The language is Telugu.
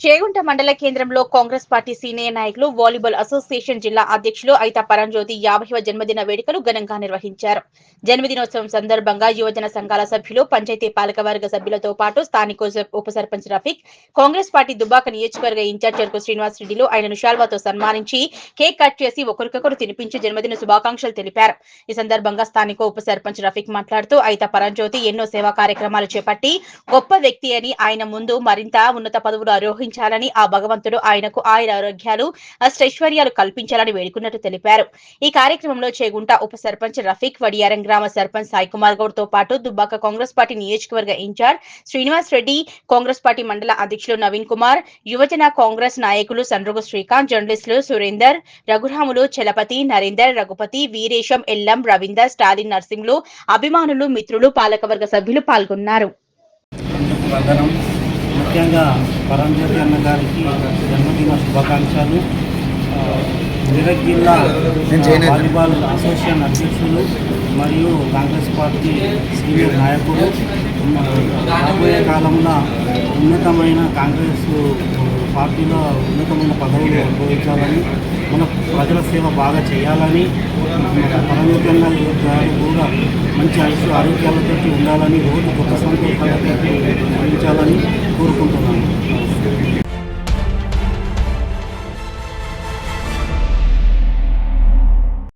చేగుంట మండల కేంద్రంలో కాంగ్రెస్ పార్టీ సీనియర్ నాయకులు వాలీబాల్ అసోసియేషన్ జిల్లా అధ్యక్షులు ఐతా పరంజ్యోతి 50వ జన్మదిన వేడుకలు ఘనంగా నిర్వహించారు. జన్మదినోత్సవం సందర్భంగా యువజన సంఘాల సభ్యులు, పంచాయతీ పాలకవర్గ సభ్యులతో పాటు స్థానిక ఉప సర్పంచ్ రఫీక్, కాంగ్రెస్ పార్టీ దుబ్బాక నియోజకవర్గ ఇన్ఛార్జ్ చెరుకు శ్రీనివాస్ రెడ్డిలు ఆయనను శాల్వాతో సన్మానించి కేక్ కట్ చేసి ఒకరికొకరు తినిపించి జన్మదిన శుభాకాంక్షలు తెలిపారు. ఈ సందర్భంగా స్థానిక ఉప సర్పంచ్ రఫీక్ మాట్లాడుతూ ఐతా పరంజ్యోతి ఎన్నో సేవా కార్యక్రమాలు చేపట్టి గొప్ప వ్యక్తి అని, ఆయన ముందు మరింత ఉన్నత పదవులు ఆరోహించాలని ఆ భగవంతుడు ఆయనకు ఆరోగ్యాలు అష్టైశ్వర్యాలు కల్పించాలని వేడుకున్నట్టు తెలిపారు. ఈ కార్యక్రమంలో చేగుంట ఉప సర్పంచ్ రఫీక్, వడియారం గ్రామ సర్పంచ్ సాయి కుమార్ గౌడ్ తో పాటు దుబ్బాక కాంగ్రెస్ పార్టీ నియోజకవర్గ ఇన్ఛార్జ్ శ్రీనివాస్ రెడ్డి, కాంగ్రెస్ పార్టీ మండల అధ్యక్షులు నవీన్ కుమార్, యువజన కాంగ్రెస్ నాయకులు సండ్రుగు శ్రీకాంత్, జర్నలిస్టులు సురేందర్, రఘురాములు, చలపతి, నరేందర్, రఘుపతి, వీరేశం, ఎల్లం, రవీందర్, స్టాలిన్, నర్సింగ్లు, అభిమానులు, మిత్రులు, పాలకవర్గ సభ్యులు పాల్గొన్నారు. ముఖ్యంగా పరంజ్యోతి అన్న గారికి జన్మదిన శుభాకాంక్షలు. మెదక్ జిల్లా వాలీబాల్ అసోసియేషన్ అధ్యక్షులు మరియు కాంగ్రెస్ పార్టీ సీనియర్ నాయకుడు. రాబోయే కాలంలో ఉన్నతమైన కాంగ్రెస్ పార్టీలో ఉన్నతమైన పదవులు అనుభవించాలని, మన ప్రజల సేవ బాగా చేయాలని, పరంజ్యోతి అన్న గారు కూడా మంచి ఆరోగ్యాలతో ఉండాలని, రోజు కొత్త సంతోషాలతో జీవించాలని కోరుకుంటున్నాను.